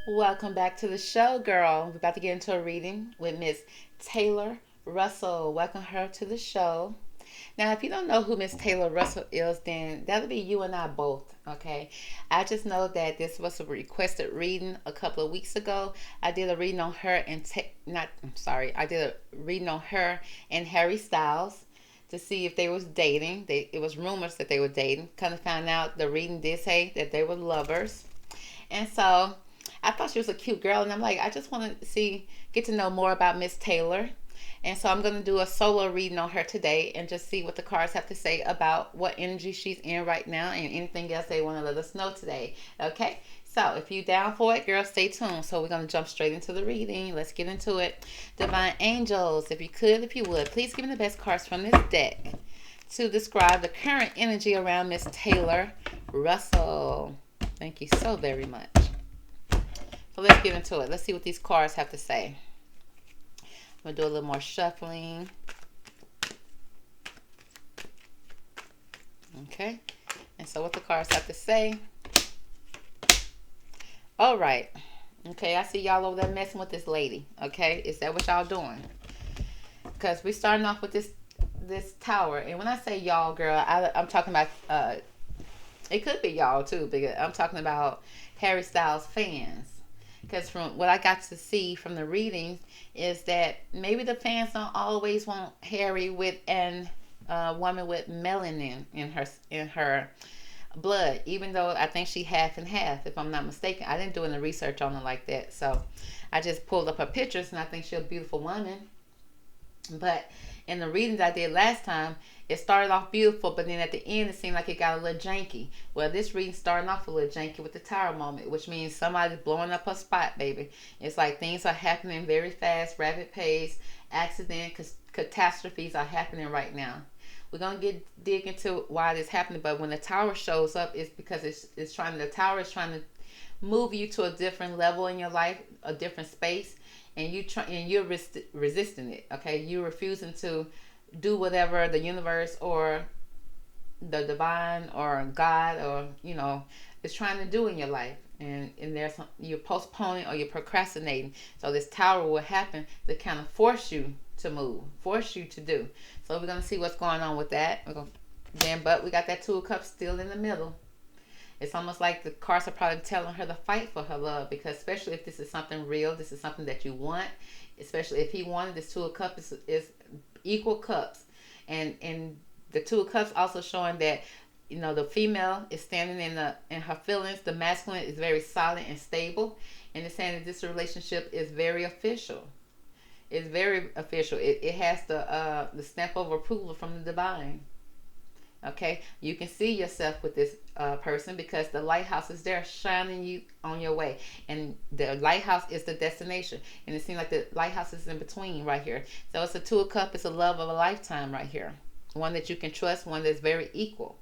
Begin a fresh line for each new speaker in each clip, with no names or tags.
Welcome back to the show, girl. We're about to get into a reading with Miss Taylor Russell. Welcome her to the show. Now, if you don't know who Miss Taylor Russell is, then that'll be you and I both, okay? I just know that this was a requested reading a couple of weeks ago. I did a reading on her and I did a reading on her and Harry Styles to see if they was dating. It was rumors that they were dating. Kind of found out the reading did say that they were lovers. And so I thought she was a cute girl, and I'm like, I just want to get to know more about Miss Taylor. And so I'm going to do a solo reading on her today and just see what the cards have to say about what energy she's in right now and anything else they want to let us know today. Okay? So if you down for it, girl, stay tuned. So we're going to jump straight into the reading. Let's get into it. Divine Angels, if you would, please give me the best cards from this deck to describe the current energy around Miss Taylor Russell. Thank you so very much. So let's get into it. Let's see what these cards have to say. I'm going to do a little more shuffling. Okay. And so what the cards have to say. All right. Okay, I see y'all over there messing with this lady. Okay, is that what y'all doing? Because we're starting off with this tower. And when I say y'all, girl, I'm talking about, it could be y'all too, because I'm talking about Harry Styles fans. Because from what I got to see from the readings is that maybe the fans don't always want Harry with an woman with melanin in her blood, even though I think she half and half, if I'm not mistaken. I didn't do any research on her like that, so I just pulled up her pictures, and I think she's a beautiful woman. But in the readings I did last time, it started off beautiful, but then at the end it seemed like it got a little janky. Well, this reading starting off a little janky with the tower moment, which means somebody's blowing up her spot, baby. It's like things are happening very fast, rapid pace, catastrophes are happening right now. We're gonna dig into why this happening, but when the tower shows up, it's because the tower is trying to move you to a different level in your life, a different space, and you're resisting it. Okay, you're refusing to do whatever the universe or the divine or God or is trying to do in your life, and you're postponing or you're procrastinating. So this tower will happen to kind of force you to move, force you to do. So we're gonna see what's going on with that. But we got that Two of Cups still in the middle. It's almost like the cards are probably telling her to fight for her love, because especially if this is something real, this is something that you want. Especially if he wanted, this Two of Cups is equal cups, and the Two of Cups also showing that the female is standing in her feelings. The masculine is very solid and stable, and it's saying that this relationship is very official. It's very official. It has the stamp of approval from the divine. Okay, you can see yourself with this person because the lighthouse is there shining you on your way, and the lighthouse is the destination, and it seems like the lighthouse is in between right here. So it's a Two of Cups. It's a love of a lifetime right here, one that you can trust, one that's very equal.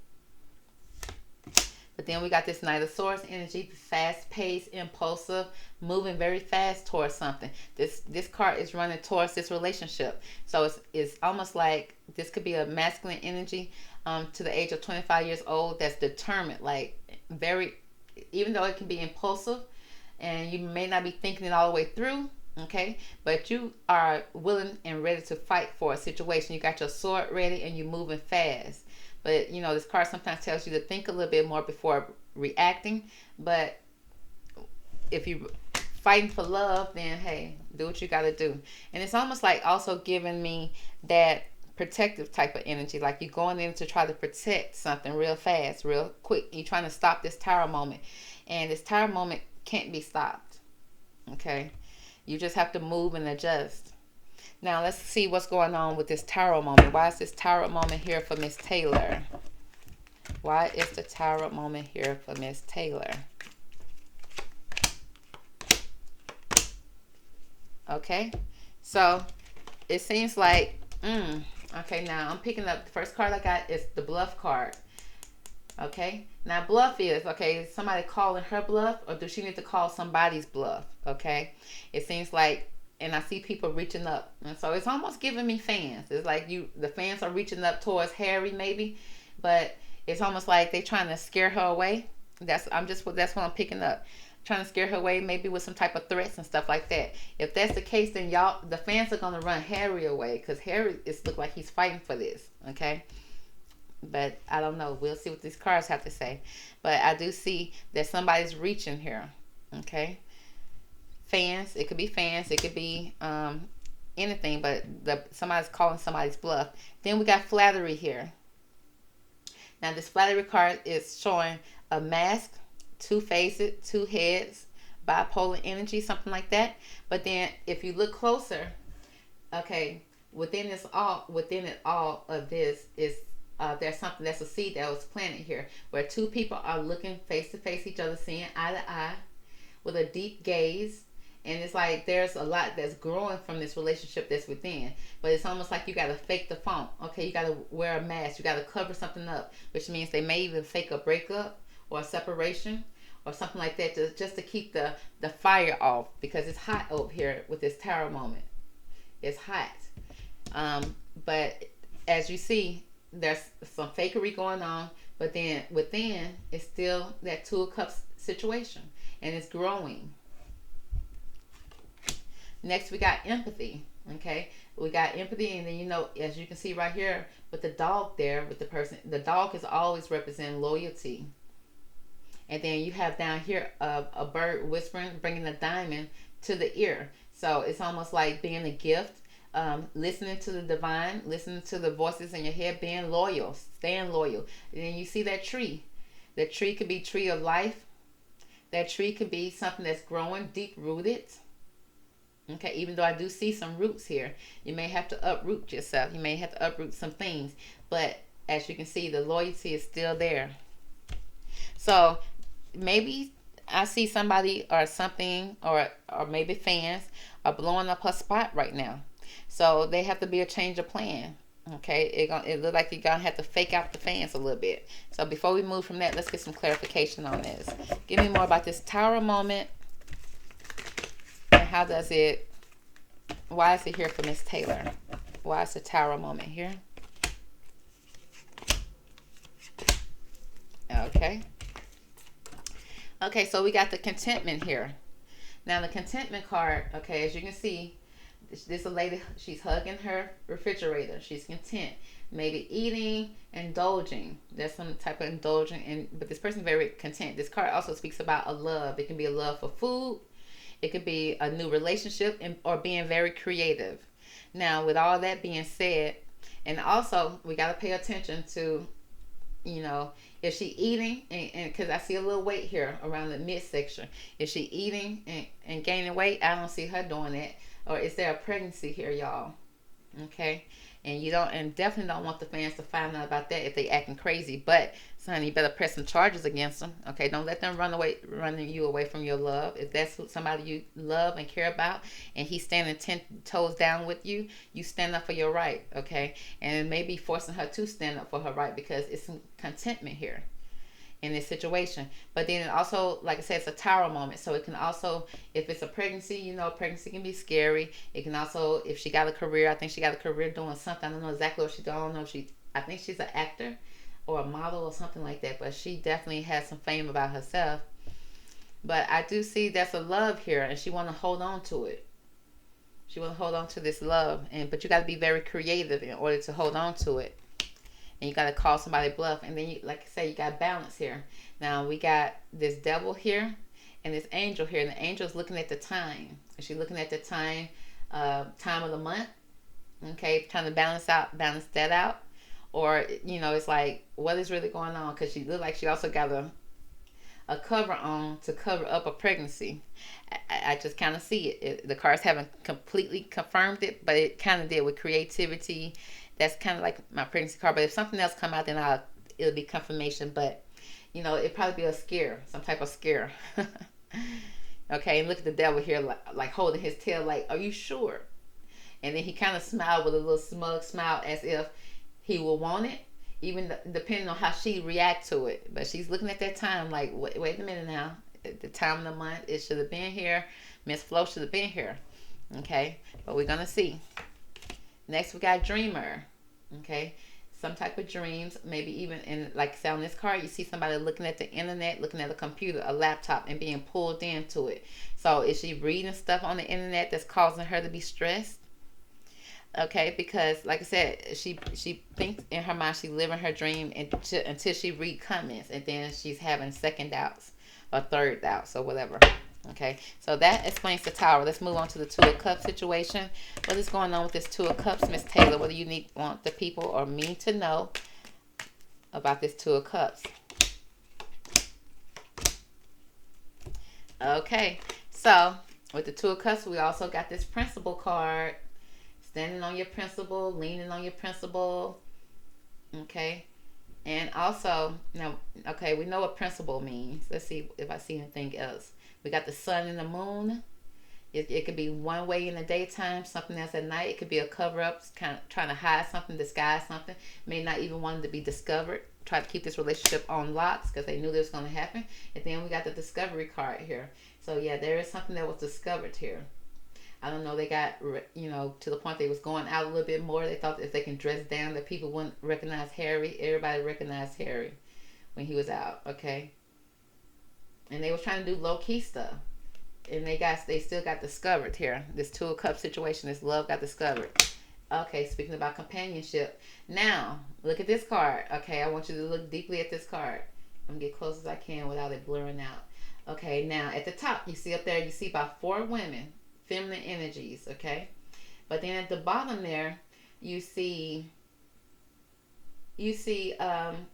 But then we got this Knight of Swords energy, fast paced, impulsive, moving very fast towards something. This card is running towards this relationship. So it's almost like this could be a masculine energy to the age of 25 years old that's determined, like very, even though it can be impulsive and you may not be thinking it all the way through, okay, but you are willing and ready to fight for a situation. You got your sword ready and you're moving fast. But this card sometimes tells you to think a little bit more before reacting. But if you fighting for love, then hey, do what you got to do. And it's almost like also giving me that protective type of energy, like you're going in to try to protect something real fast, real quick. You're trying to stop this tower moment, and this tower moment can't be stopped. Okay, you just have to move and adjust. Now let's see what's going on with this tarot moment. Why is this tarot moment here for Miss Taylor? Why is the tarot moment here for Miss Taylor? Okay, so it seems like, okay, now I'm picking up, the first card I got is the bluff card. Okay, now bluff is, okay, is somebody calling her bluff, or does she need to call somebody's bluff? Okay, it seems like, and I see people reaching up, and so it's almost giving me fans. It's like the fans are reaching up towards Harry maybe, but it's almost like they're trying to scare her away. That's what I'm picking up. trying to scare her away, maybe with some type of threats and stuff like that. If that's the case, then y'all, the fans are gonna run Harry away, because Harry is look like he's fighting for this. Okay, but I don't know. We'll see what these cards have to say. But I do see that somebody's reaching here. Okay, fans. It could be fans. It could be anything. But somebody's calling somebody's bluff. Then we got flattery here. Now this flattery card is showing a mask, two faces, two heads, bipolar energy, something like that. But then if you look closer, okay, within it all of this is there's something that's a seed that was planted here, where two people are looking face to face each other, seeing eye to eye, with a deep gaze. And it's like there's a lot that's growing from this relationship that's within. But it's almost like you got to fake the funk. Okay, you got to wear a mask. You got to cover something up, which means they may even fake a breakup or a separation or something like that, just to keep the fire off, because it's hot over here with this tower moment. It's hot. But as you see, there's some fakery going on, but then within it's still that Two of Cups situation, and it's growing. Next, we got empathy. Okay, we got empathy, and then, you know, as you can see right here with the dog there, with the person, the dog is always representing loyalty. And then you have down here a bird whispering, bringing a diamond to the ear. So it's almost like being a gift, listening to the divine, listening to the voices in your head, being loyal, staying loyal. And then you see that tree. That tree could be tree of life. That tree could be something that's growing, deep rooted. Okay, even though I do see some roots here, you may have to uproot yourself. You may have to uproot some things. But as you can see, the loyalty is still there. So maybe I see somebody or something, or maybe fans are blowing up her spot right now. So they have to be a change of plan. Okay, it look like you're gonna have to fake out the fans a little bit. So before we move from that, let's get some clarification on this. Give me more about this tower moment. How does it, why is it here for Miss Taylor? Why is the tower moment here? Okay. Okay, so we got the contentment here. Now the contentment card, okay, as you can see, this a lady, she's hugging her refrigerator. She's content. Maybe eating, indulging. There's some type of indulging, but this person's very content. This card also speaks about a love. It can be a love for food. It could be a new relationship, or being very creative. Now, with all that being said, and also we got to pay attention to, you know, if she eating, and because I see a little weight here around the midsection. If she eating and gaining weight, I don't see her doing that. Or is there a pregnancy here, y'all? Okay. And you don't, and definitely don't want the fans to find out about that if they acting crazy. But son, you better press some charges against them. Okay, don't let them running you away from your love. If that's somebody you love and care about, and he's standing 10 toes down with you, you stand up for your right. Okay, and maybe forcing her to stand up for her right, because it's some contentment here in this situation. But then it also, like I said, it's a tower moment. So it can also, if it's a pregnancy, you know, pregnancy can be scary. It can also, if she got a career, I think she got a career doing something. I don't know exactly what she doing. I don't know if I think she's an actor or a model or something like that. But she definitely has some fame about herself. But I do see there's a love here, and she want to hold on to it. She want to hold on to this love, but you got to be very creative in order to hold on to it. And you got to call somebody bluff. And then, like I say, you got balance here. Now, we got this devil here and this angel here. And the angel is looking at the time. And she's looking at the time of the month. Okay, trying to balance that out. Or, you know, it's like, what is really going on? Because she looked like she also got a cover on to cover up a pregnancy. I just kind of see it. The cards haven't completely confirmed it, but it kind of did with creativity. That's kind of like my pregnancy card. But if something else come out, then it'll be confirmation. But, you know, it'll probably be a scare, some type of scare. Okay, and look at the devil here, like holding his tail, like, are you sure? And then he kind of smiled with a little smug smile, as if he will want it, even depending on how she react to it. But she's looking at that time like, wait a minute now. The time of the month, it should have been here. Miss Flo should have been here. Okay, but we're going to see. Next, we got dreamer. Okay, some type of dreams, maybe even in, like say on this card, you see somebody looking at the internet, looking at a computer, a laptop, and being pulled into it. So is she reading stuff on the internet that's causing her to be stressed? Okay, because like I said, she thinks in her mind she's living her dream until she read comments, and then she's having second doubts or third doubts or whatever. Okay, so that explains the Tower. Let's move on to the Two of Cups situation. What is going on with this Two of Cups, Miss Taylor? What do you want the people or me to know about this Two of Cups? Okay, so with the Two of Cups, we also got this Principle card. Standing on your principle, leaning on your principle. Okay, and also now, okay, we know what principle means. Let's see if I see anything else. We got the sun and the moon. It could be one way in the daytime, something else at night. It could be a cover up, kind of trying to hide something, disguise something. May not even want it to be discovered. Try to keep this relationship on locks because they knew this was going to happen. And then we got the discovery card here. So yeah, there is something that was discovered here. I don't know, they got, to the point they was going out a little bit more. They thought if they can dress down that people wouldn't recognize Harry. Everybody recognized Harry when he was out, okay? And they was trying to do low-key stuff. And they still got discovered here. This Two of Cups situation, this love got discovered. Okay, speaking about companionship. Now, look at this card. Okay, I want you to look deeply at this card. I'm going to get close as I can without it blurring out. Okay, now at the top, you see up there, you see about 4 women. Feminine energies, okay? But then at the bottom there, you see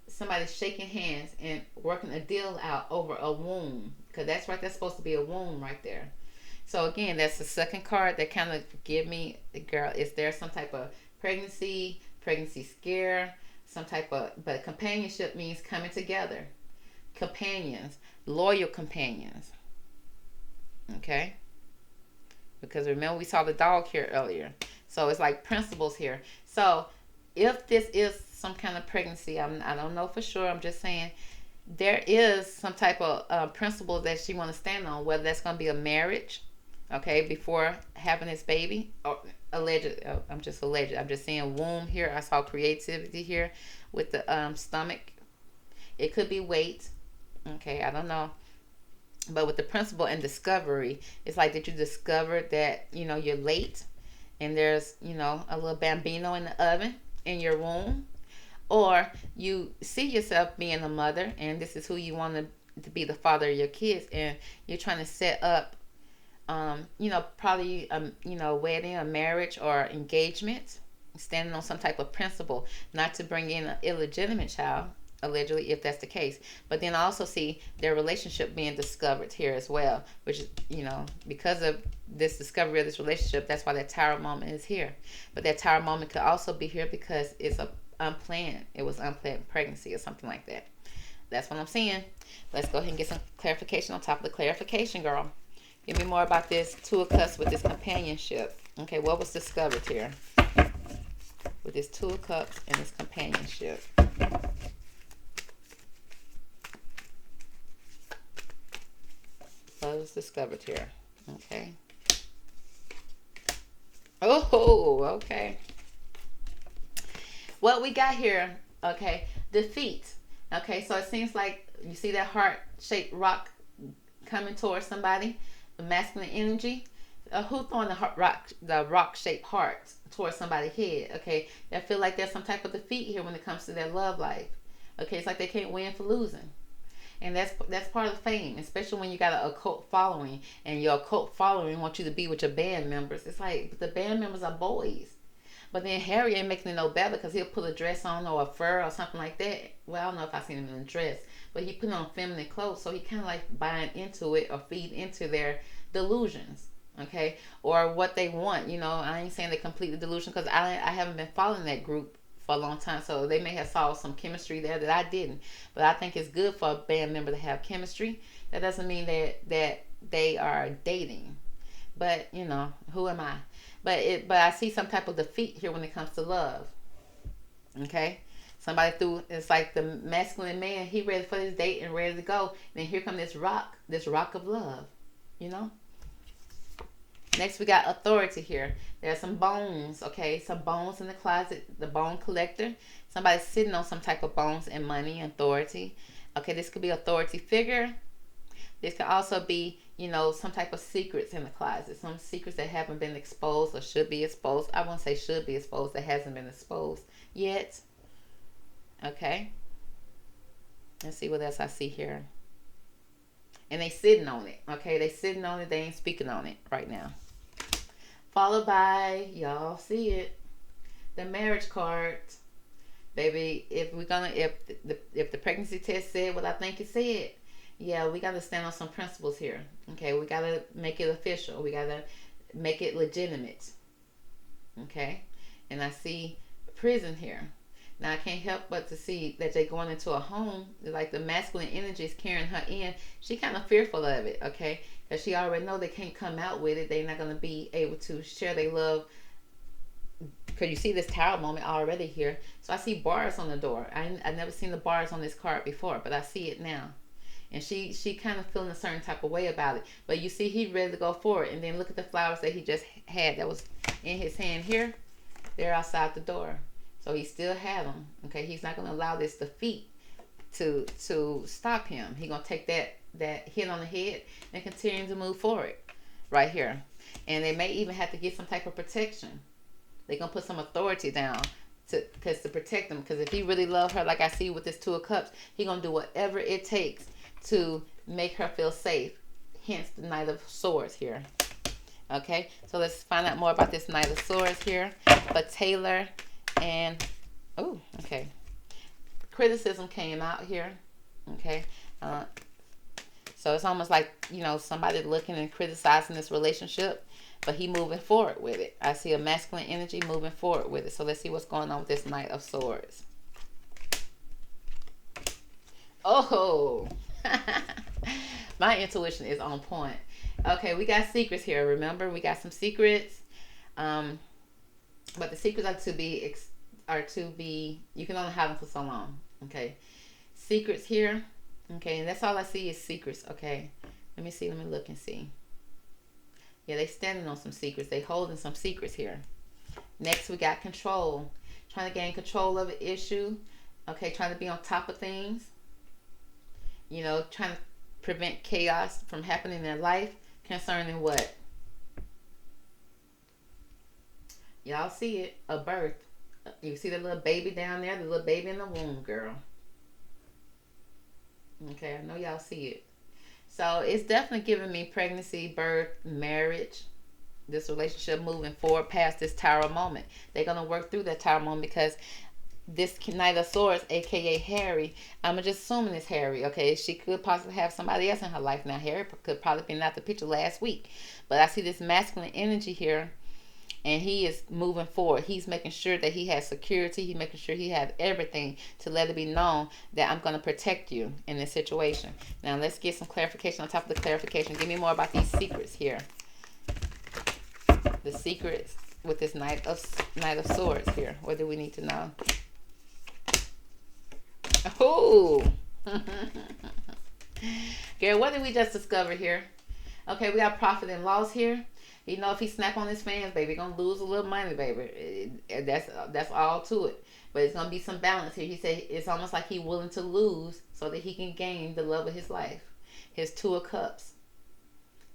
somebody shaking hands and working a deal out over a womb, because that's right, that's supposed to be a womb right there. So again, that's the second card that kind of give me, girl, is there some type of pregnancy scare, some type of, but companionship means coming together. Companions, loyal companions, okay? Because remember we saw the dog here earlier. So it's like principles here. So if this is some kind of pregnancy, I don't know for sure. I'm just saying there is some type of principle that she want to stand on, whether that's going to be a marriage, okay, before having this baby, or alleged. I'm just saying womb here. I saw creativity here with the stomach. It could be weight. Okay, I don't know. But with the principle and discovery, it's like that you discovered that, you're late and there's, a little bambino in the oven in your womb. Or you see yourself being a mother and this is who you want to be the father of your kids. And you're trying to set up, probably, wedding, a marriage or engagement, standing on some type of principle, not to bring in an illegitimate child. Allegedly, if that's the case. But then I also see their relationship being discovered here as well, which is, because of this discovery of this relationship, that's why that Tower moment is here. But that Tower moment could also be here because it's it was unplanned pregnancy or something like that. That's what I'm seeing. Let's go ahead and get some clarification on top of the clarification, girl. Give me more about this Two of Cups with this companionship. Okay, what was discovered here with this Two of Cups and this companionship? What was discovered here? Okay. Oh, okay. What we got here, okay, defeat. Okay, so it seems like you see that heart-shaped rock coming towards somebody, the masculine energy. Who throwing the rock-shaped heart towards somebody's head? Okay, I feel like there's some type of defeat here when it comes to their love life. Okay, it's like they can't win for losing. And that's part of the fame, especially when you got a cult following and your cult following wants you to be with your band members. It's like the band members are boys. But then Harry ain't making it no better because he'll put a dress on or a fur or something like that. Well, I don't know if I've seen him in a dress, but he put on feminine clothes, so he kind of like buying into it or feed into their delusions, okay, or what they want. I ain't saying they completely delusion because I haven't been following that group for a long time, so they may have saw some chemistry there that I didn't. But I think it's good for a band member to have chemistry. That doesn't mean that they are dating. But who am I? But I see some type of defeat here when it comes to love. Okay, somebody it's like the masculine man. He ready for his date and ready to go. And then here come this rock of love. Next, we got authority here. There's some bones, okay? Some bones in the closet, the bone collector. Somebody's sitting on some type of bones and money, authority. Okay, this could be authority figure. This could also be, some type of secrets in the closet. Some secrets that haven't been exposed or should be exposed. I won't say should be exposed, that hasn't been exposed yet. Okay. Let's see what else I see here. And they sitting on it. Okay, they sitting on it. They ain't speaking on it right now. Followed by, y'all see it, the marriage card. Baby, if the pregnancy test said what I think it said, yeah, we got to stand on some principles here. Okay, we got to make it official. We got to make it legitimate. Okay, and I see prison here. Now I can't help but to see that they're going into a home, like the masculine energy is carrying her in. She kind of fearful of it, okay? Because she already know they can't come out with it. They're not going to be able to share their love. Because you see this tower moment already here. So I see bars on the door. I never seen the bars on this card before, but I see it now. And she kind of feeling a certain type of way about it. But you see he ready to go forward. And then look at the flowers that he just had that was in his hand here. They're outside the door. So he still had them. Okay, he's not going to allow this defeat to stop him. He's going to take that hit on the head and continue to move forward right here. And they may even have to get some type of protection. They're going to put some authority down to protect them. Because if he really loves her, like I see with this Two of Cups, he's going to do whatever it takes to make her feel safe. Hence the Knight of Swords here. Okay, so let's find out more about this Knight of Swords here. But Taylor... And, oh, okay. Criticism came out here. Okay. So it's almost like, somebody looking and criticizing this relationship, but he moving forward with it. I see a masculine energy moving forward with it. So let's see what's going on with this Knight of Swords. Oh, my intuition is on point. Okay, we got secrets here. Remember, we got some secrets. But the secrets are to be, you can only have them for so long. Okay. Secrets here. Okay. And that's all I see is secrets. Okay. Let me see. Let me look and see. Yeah, they standing on some secrets. They holding some secrets here. Next, we got control. Trying to gain control of an issue. Okay. Trying to be on top of things. Trying to prevent chaos from happening in their life. Concerning what? Y'all see it, a birth. You see the little baby down there, the little baby in the womb, girl. Okay, I know y'all see it. So it's definitely giving me pregnancy, birth, marriage, this relationship moving forward past this Tower moment. They're going to work through that Tower moment because this Knight of Swords, aka Harry, I'm just assuming it's Harry, okay? She could possibly have somebody else in her life now. Harry could probably been out the picture last week. But I see this masculine energy here. And he is moving forward. He's making sure that he has security. He's making sure he has everything to let it be known that I'm going to protect you in this situation. Now, let's get some clarification on top of the clarification. Give me more about these secrets here. The secrets with this Knight of Swords here. What do we need to know? Oh! Girl, what did we just discover here? Okay, we got profit and loss here. If he snap on his fans, baby, gonna lose a little money, baby. That's all to it. But it's gonna be some balance here. He said it's almost like he's willing to lose so that he can gain the love of his life. His Two of Cups.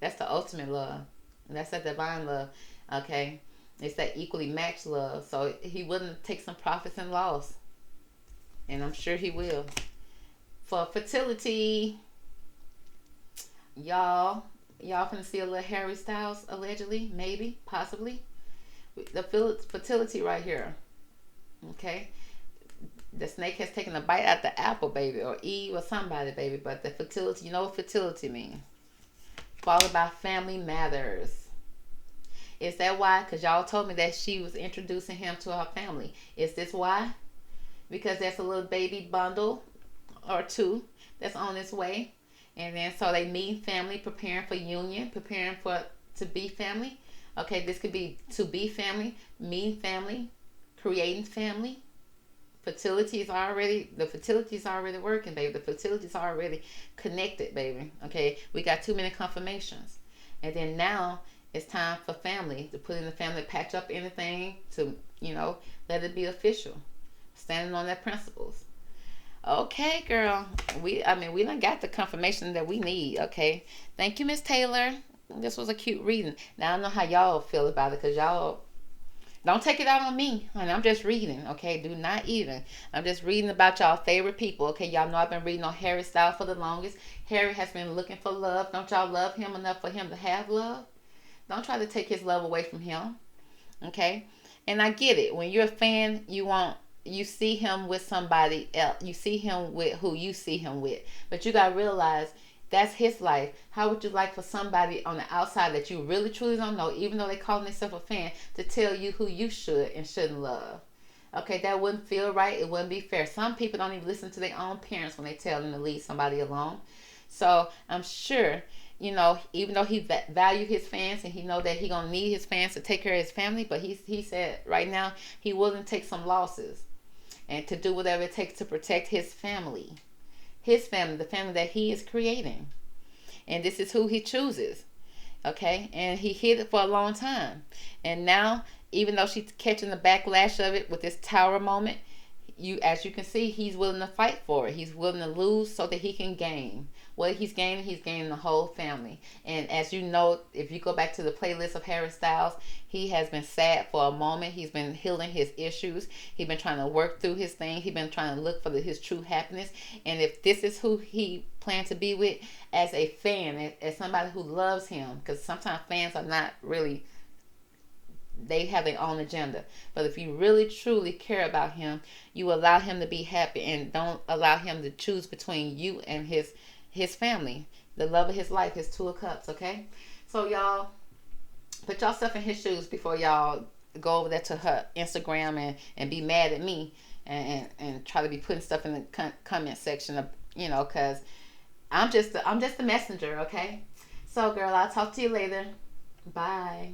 That's the ultimate love. And that's that divine love. Okay? It's that equally matched love. So he willing to take some profits and loss. And I'm sure he will. For fertility, y'all finna see a little Harry Styles, allegedly, maybe, possibly. The fertility right here. Okay? The snake has taken a bite out the apple, baby, or Eve or somebody, baby. But the fertility, you know what fertility means. Followed by family matters. Is that why? Because y'all told me that she was introducing him to her family. Is this why? Because there's a little baby bundle or two that's on its way. And then so they meet family, preparing for union, preparing to be family. Okay, this could be to be family, meeting family, creating family. The fertility is already working, baby. The fertility is already connected, baby. Okay, we got too many confirmations. And then now It's time for family to put in the family, patch up anything to, let it be official. Standing on their principles. Okay, girl. We done got the confirmation that we need. Okay. Thank you, Miss Taylor. This was a cute reading. Now I don't know how y'all feel about it, because y'all don't take it out on me, honey. I'm just reading, okay? Do not even. I'm just reading about y'all favorite people, okay? Y'all know I've been reading on Harry Styles for the longest. Harry has been looking for love. Don't y'all love him enough for him to have love? Don't try to take his love away from him, okay? And I get it. When you're a fan, you see him with somebody else. You see him with who you see him with. But you gotta realize that's his life. How would you like for somebody on the outside that you really truly don't know, even though they call themselves a fan, to tell you who you should and shouldn't love? Okay, that wouldn't feel right. It wouldn't be fair. Some people don't even listen to their own parents when they tell them to leave somebody alone. So I'm sure, even though he value his fans and he know that he gonna need his fans to take care of his family, but he said right now he willing to take some losses and to do whatever it takes to protect his family, the family that he is creating. And this is who he chooses. Okay? And he hid it for a long time. And now, even though she's catching the backlash of it with this tower moment, as you can see, he's willing to fight for it. He's willing to lose so that he can gain. What he's gaining the whole family. And as you know, if you go back to the playlist of Harry Styles, he has been sad for a moment. He's been healing his issues. He's been trying to work through his thing. He's been trying to look for his true happiness. And if this is who he plans to be with as a fan, as somebody who loves him, because sometimes fans are not really, they have their own agenda. But if you really truly care about him, you allow him to be happy and don't allow him to choose between you and his family, the love of his life, his Two of Cups. Okay, so y'all put yourself in his shoes before y'all go over there to her Instagram and be mad at me and try to be putting stuff in the comment section of, because I'm just the messenger. Okay, so girl, I'll talk to you later. Bye.